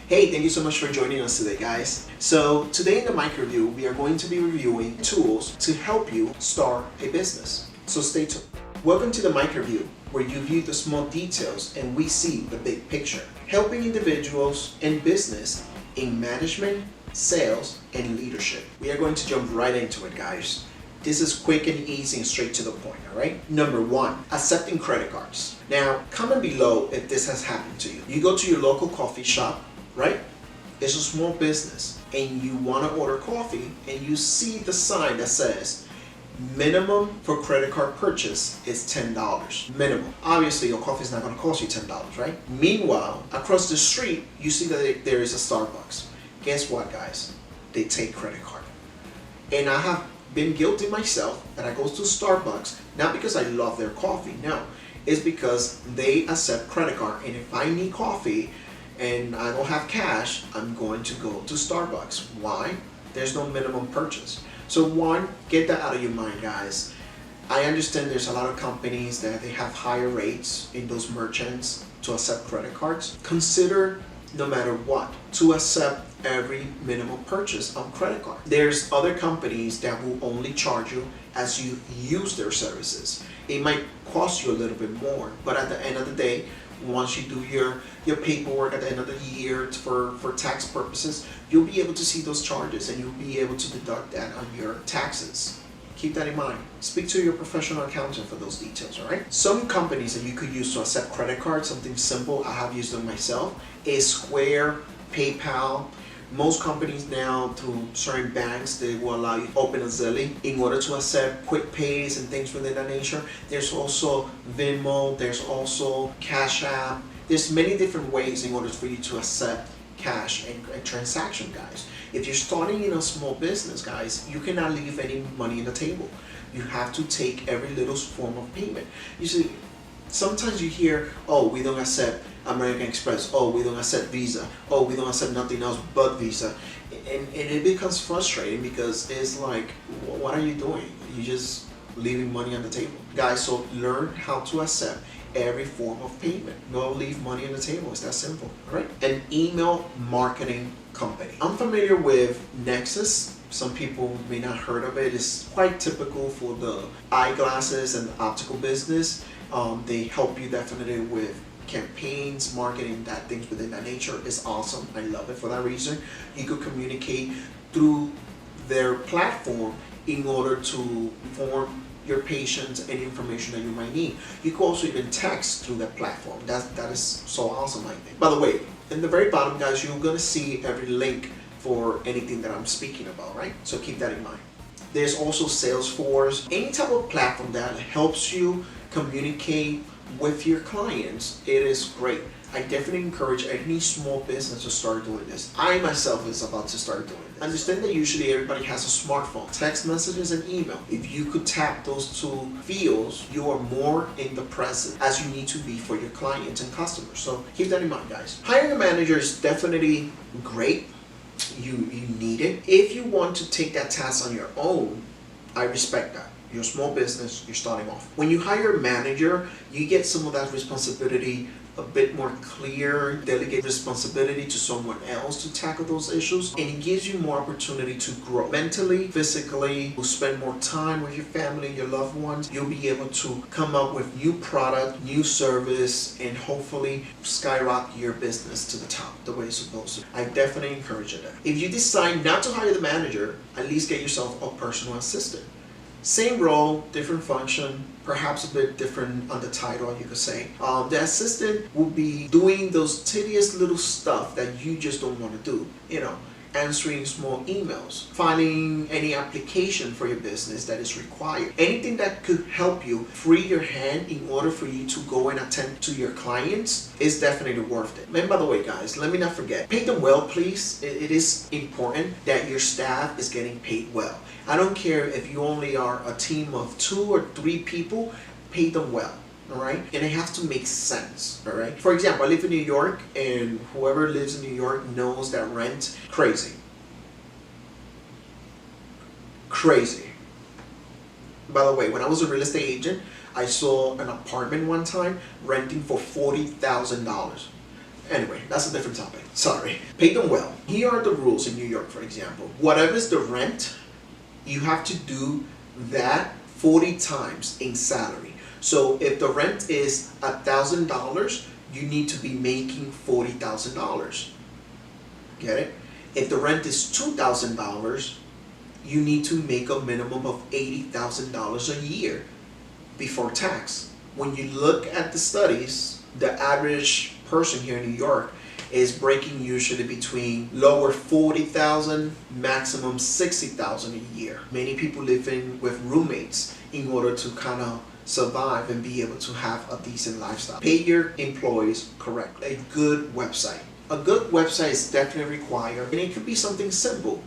Hey, thank you so much for joining us today, guys. So today in the mic review, we are going to be reviewing tools to help you start a business. So stay tuned. Welcome to the mic review, where you view the small details and we see the big picture, helping individuals and business in management, sales, and leadership. We are going to jump right into it, guys. This is quick and easy and straight to the point, all right? Number one, accepting credit cards. Now, comment below if this has happened to you. You go to your local coffee shop, right? It's a small business and you want to order coffee and you see the sign that says minimum for credit card purchase is $10. Minimum. Obviously, your coffee is not going to cost you $10, right? Meanwhile, across the street, you see that there is a Starbucks. Guess what, guys? They take credit card. And I have been guilty myself that I go to Starbucks, not because I love their coffee, no. It's because they accept credit card. And if I need coffee and I don't have cash, I'm going to go to Starbucks. Why? There's no minimum purchase. So one, get that out of your mind, guys. I understand there's a lot of companies that they have higher rates in those merchants to accept credit cards. Consider, no matter what, to accept every minimum purchase on credit card. There's other companies that will only charge you as you use their services. It might cost you a little bit more, but at the end of the day, once you do your paperwork at the end of the year for tax purposes, you'll be able to see those charges and you'll be able to deduct that on your taxes. Keep that in mind. Speak to your professional accountant for those details, all right? Some companies that you could use to accept credit cards, something simple, I have used them myself, is Square, PayPal. Most companies now, through certain banks, they will allow you to open a Zelle in order to accept quick pays and things within that nature. There's also Venmo, there's also Cash App. There's many different ways in order for you to accept cash and transaction, guys. If you're starting in a small business, guys, you cannot leave any money on the table. You have to take every little form of payment. You see, sometimes you hear, oh, we don't accept American Express, oh, we don't accept Visa, oh, we don't accept nothing else but Visa. And it becomes frustrating because it's like, what are you doing? You're just leaving money on the table. Guys, so learn how to accept every form of payment. Don't leave money on the table. It's that simple, all right? An email marketing company. I'm familiar with Nexus. Some people may not heard of it. It's quite typical for the eyeglasses and optical business. They help you definitely with campaigns, marketing, that things within that nature is awesome. I love it for that reason. You could communicate through their platform in order to inform your patients any information that you might need. You could also even text through that platform. That is so awesome, I think. By the way, in the very bottom, guys, you're gonna see every link for anything that I'm speaking about, right? So keep that in mind. There's also Salesforce, any type of platform that helps you communicate with your clients. It is great. I definitely encourage any small business to start doing this. I myself is about to start doing this. Understand that usually everybody has a smartphone, text messages and email. If you could tap those two fields, you are more in the present as you need to be for your clients and customers. So keep that in mind, guys. Hiring a manager is definitely great. You need it. If you want to take that task on your own, I respect that. You're a small business, you're starting off. When you hire a manager, you get some of that responsibility a bit more clear, delegate responsibility to someone else to tackle those issues, and it gives you more opportunity to grow mentally, physically. You'll spend more time with your family, your loved ones. You'll be able to come up with new product, new service, and hopefully skyrocket your business to the top the way it's supposed to. I definitely encourage that. If you decide not to hire the manager, at least get yourself a personal assistant. Same role, different function, perhaps a bit different on the title, you could say. The assistant will be doing those tedious little stuff that you just don't want to do. You know, answering small emails, filing any application for your business that is required. Anything that could help you free your hand in order for you to go and attend to your clients is definitely worth it. And by the way, guys, let me not forget, pay them well, please. It is important that your staff is getting paid well. I don't care if you only are a team of 2 or 3 people, pay them well. All right, and it has to make sense. All right, for example, I live in New York, and whoever lives in New York knows that rent crazy. By the way, when I was a real estate agent, I saw an apartment one time renting for $40,000. Anyway, that's a different topic. Sorry. Pay them well. Here are the rules in New York, for example. Whatever is the rent, you have to do that 40 times in salary. So if the rent is $1,000, you need to be making $40,000. Get it? If the rent is $2,000, you need to make a minimum of $80,000 a year before tax. When you look at the studies, the average person here in New York is breaking usually between lower 40,000, maximum 60,000 a year. Many people live in with roommates in order to kind of survive and be able to have a decent lifestyle. Pay your employees correctly. A good website. A good website is definitely required, and it could be something simple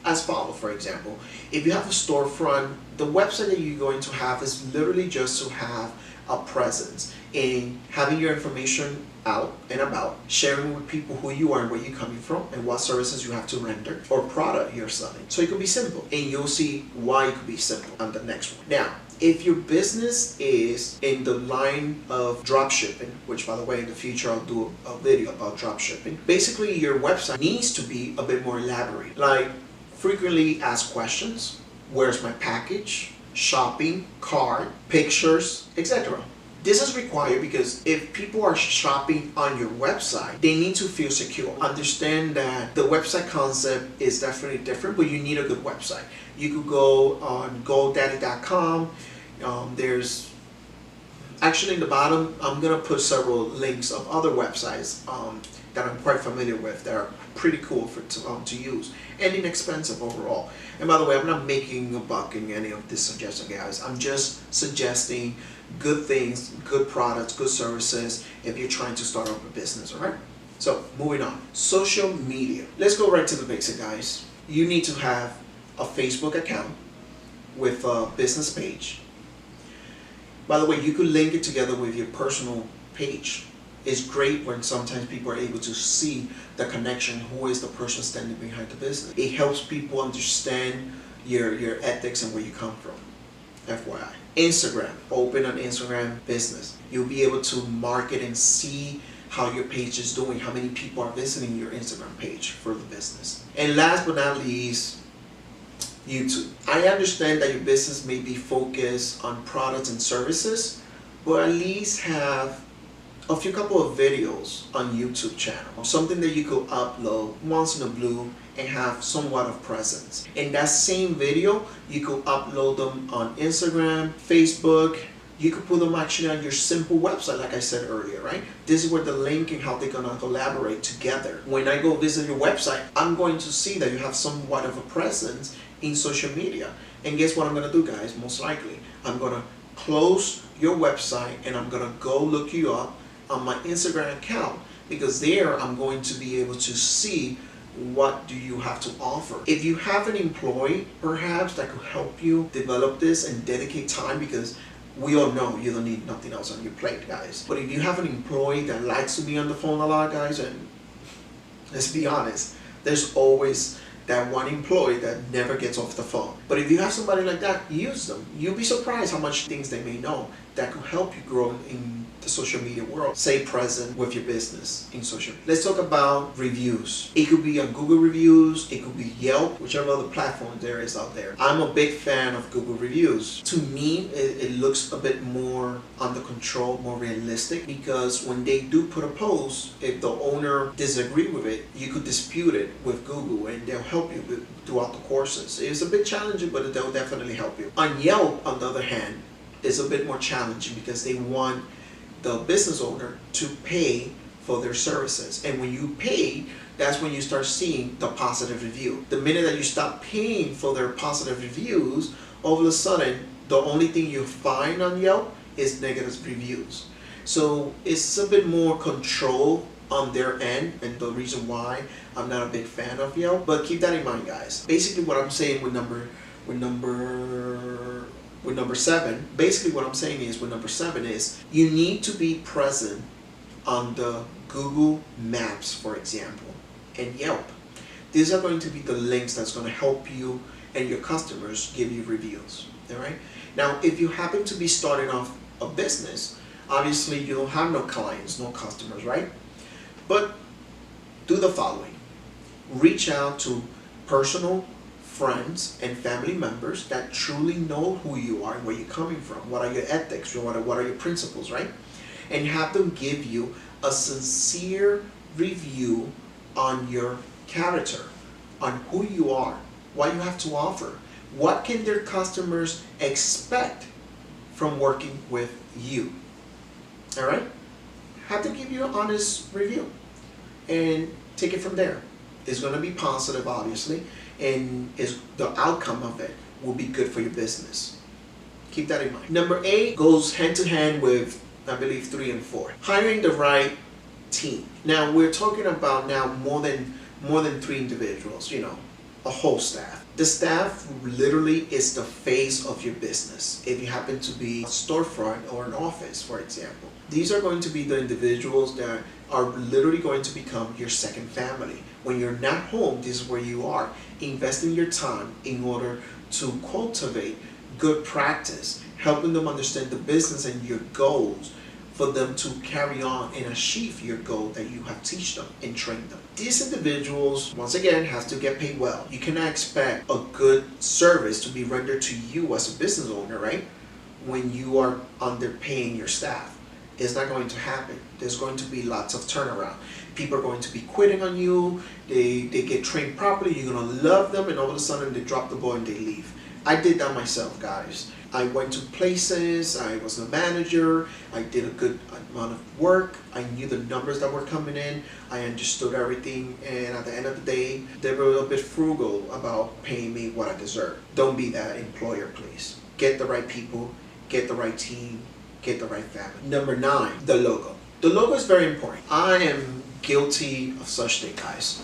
as follows. For example, if you have a storefront, the website that you're going to have is literally just to have a presence in having your information out and about, sharing with people who you are and where you're coming from and what services you have to render or product you're selling. So it could be simple, and you'll see why it could be simple on the next one. Now, if your business is in the line of drop shipping, which by the way in the future I'll do a video about drop shipping, basically your website needs to be a bit more elaborate, like frequently asked questions, where's my package, shopping, cart, pictures, etc. This is required because if people are shopping on your website, they need to feel secure. Understand that the website concept is definitely different, but you need a good website. You could go on GoDaddy.com. There's actually in the bottom, I'm gonna put several links of other websites that I'm quite familiar with that are pretty cool to use and inexpensive overall. And by the way, I'm not making a buck in any of this suggestion, guys. I'm just suggesting good things, good products, good services if you're trying to start up a business, all right? So moving on, social media. Let's go right to the basic, guys. You need to have a Facebook account with a business page. By the way, you could link it together with your personal page. It's great when sometimes people are able to see the connection, who is the person standing behind the business. It helps people understand your ethics and where you come from, FYI. Instagram, open an Instagram business. You'll be able to market and see how your page is doing, how many people are visiting your Instagram page for the business. And last but not least, YouTube. I understand that your business may be focused on products and services, but at least have a couple of videos on YouTube channel. Something that you could upload once in a blue and have somewhat of presence. In that same video, you could upload them on Instagram, Facebook. You could put them actually on your simple website, like I said earlier, right? This is where the link and how they're gonna collaborate together. When I go visit your website, I'm going to see that you have somewhat of a presence in social media. And guess what I'm gonna do, guys? Most likely, I'm gonna close your website and I'm gonna go look you up on my Instagram account, because there I'm going to be able to see what do you have to offer. If you have an employee perhaps that could help you develop this and dedicate time, because we all know you don't need nothing else on your plate, guys. But if you have an employee that likes to be on the phone a lot, guys, and let's be honest, there's always that one employee that never gets off the phone. But if you have somebody like that, use them. You'll be surprised how much things they may know that could help you grow in the social media world. Stay present with your business in social media. Let's talk about reviews. It could be on Google reviews, it could be Yelp, whichever other platform there is out there. I'm a big fan of Google reviews. To me, it looks a bit more under control, more realistic, because when they do put a post, if the owner disagree with it, you could dispute it with Google and they'll help you throughout the courses. It's a bit challenging, but they'll definitely help you. On Yelp, on the other hand, it's a bit more challenging because they want the business owner to pay for their services. And when you pay, that's when you start seeing the positive review. The minute that you stop paying for their positive reviews, all of a sudden, the only thing you find on Yelp is negative reviews. So it's a bit more control on their end, and the reason why I'm not a big fan of Yelp. But keep that in mind, guys. Basically what I'm saying with number 7, basically what I'm saying is with number 7 is you need to be present on the Google Maps, for example, and Yelp. These are going to be the links that's going to help you and your customers give you reviews. All right. Now, if you happen to be starting off a business, obviously you don't have no clients, no customers, right? But do the following. Reach out to personal friends and family members that truly know who you are and where you're coming from. What are your ethics? What are your principles, right? And have them give you a sincere review on your character, on who you are, what you have to offer. What can their customers expect from working with you? All right? Have to give you an honest review and take it from there. It's going to be positive, obviously, and the outcome of it will be good for your business. Keep that in mind. Number 8 goes hand to hand with, I believe, 3 and 4. Hiring the right team. Now we're talking about now more than 3 individuals, a whole staff. The staff literally is the face of your business. If you happen to be a storefront or an office, for example, these are going to be the individuals that are literally going to become your second family. When you're not home, this is where you are, investing your time in order to cultivate good practice, helping them understand the business and your goals, for them to carry on and achieve your goal that you have teach them and train them. These individuals, once again, have to get paid well. You cannot expect a good service to be rendered to you as a business owner, right? When you are underpaying your staff. It's not going to happen. There's going to be lots of turnaround. People are going to be quitting on you. They get trained properly. You're going to love them, and all of a sudden they drop the ball and they leave. I did that myself, guys. I went to places, I was a manager, I did a good amount of work, I knew the numbers that were coming in, I understood everything, and at the end of the day, they were a little bit frugal about paying me what I deserve. Don't be that employer, please. Get the right people, get the right team, get the right family. Number 9, the logo. The logo is very important. I am guilty of such things, guys.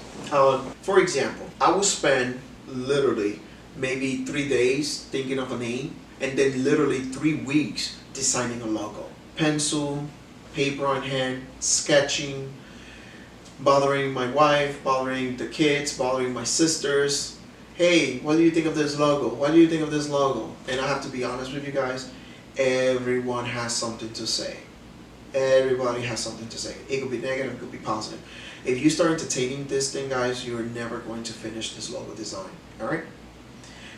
For example, I will spend literally maybe 3 days thinking of a name, and then literally 3 weeks designing a logo. Pencil, paper on hand, sketching, bothering my wife, bothering the kids, bothering my sisters. Hey, what do you think of this logo? What do you think of this logo? And I have to be honest with you guys, everyone has something to say. Everybody has something to say. It could be negative, it could be positive. If you start entertaining this thing, guys, you're never going to finish this logo design. Alright?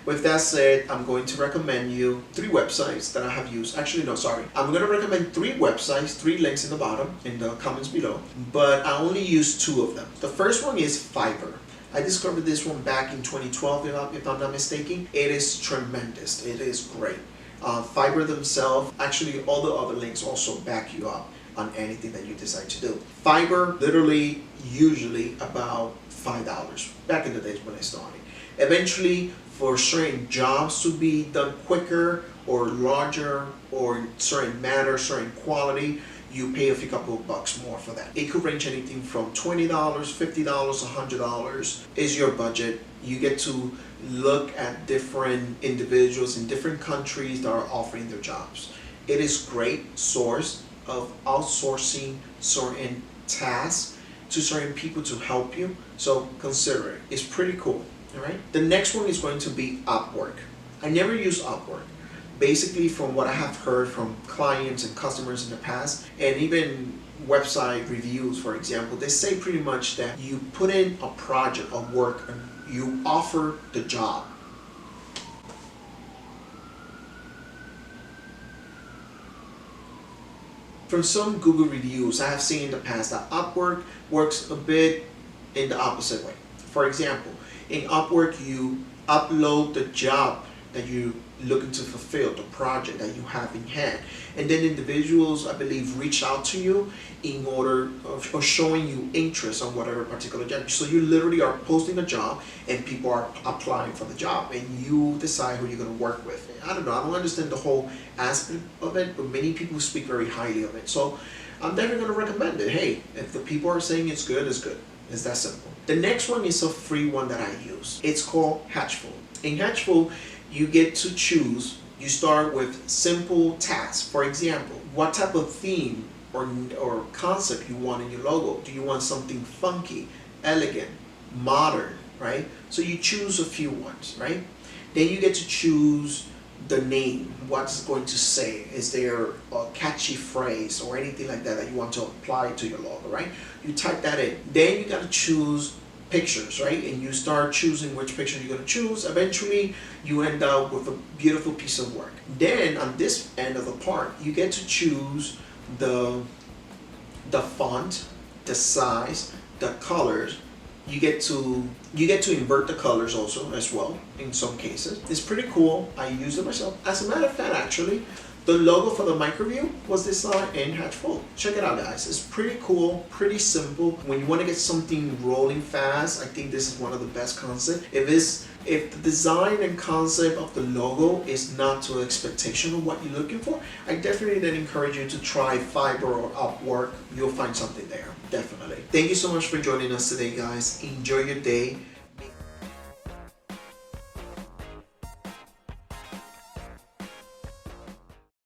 With that said, I'm going to recommend you 3 websites that I have used. Actually, no, sorry. I'm going to recommend 3 websites, 3 links in the bottom, in the comments below. But I only use 2 of them. The first one is Fiverr. I discovered this one back in 2012, if I'm not mistaken. It is tremendous. It is great. Fiverr themselves, actually all the other links also back you up on anything that you decide to do. Fiverr, literally, usually about $5 back in the days when I started. Eventually, for certain jobs to be done quicker or larger or certain matter, certain quality, you pay a few couple of bucks more for that. It could range anything from $20, $50, $100 is your budget. You get to look at different individuals in different countries that are offering their jobs. It is great source of outsourcing certain tasks to certain people to help you. So consider it. It's pretty cool. Alright. The next one is going to be Upwork. I never use Upwork. Basically, from what I have heard from clients and customers in the past, and even website reviews, for example, they say pretty much that you put in a project of work and you offer the job. From some Google reviews I have seen in the past that Upwork works a bit in the opposite way. For example, in Upwork, you upload the job that you're looking to fulfill, the project that you have in hand. And then individuals, I believe, reach out to you in order of showing you interest on whatever particular job. So you literally are posting a job and people are applying for the job and you decide who you're going to work with. I don't know, I don't understand the whole aspect of it, but many people speak very highly of it. So I'm definitely going to recommend it. Hey, if the people are saying it's good, it's good. It's that simple. The next one is a free one that I use. It's called Hatchful. In Hatchful, you get to choose. You start with simple tasks. For example, what type of theme or concept you want in your logo. Do you want something funky, elegant, modern, right? So you choose a few ones, right? Then you get to choose the name, what's it going to say? Is there a catchy phrase or anything like that that you want to apply to your logo, right? You type that in. Then you gotta choose pictures, right? And you start choosing which picture you're gonna choose. Eventually, you end up with a beautiful piece of work. Then on this end of the part, you get to choose the font, the size, the colors. You get to invert the colors also as well in some cases. It's pretty cool. I use it myself. As a matter of fact, actually, the logo for the microview was designed in Hatchful. Check it out, guys. It's pretty cool, pretty simple. When you want to get something rolling fast, I think this is one of the best concepts. If the design and concept of the logo is not to expectation of what you're looking for, I definitely then encourage you to try Fiverr or Upwork. You'll find something there, definitely. Thank you so much for joining us today, guys. Enjoy your day.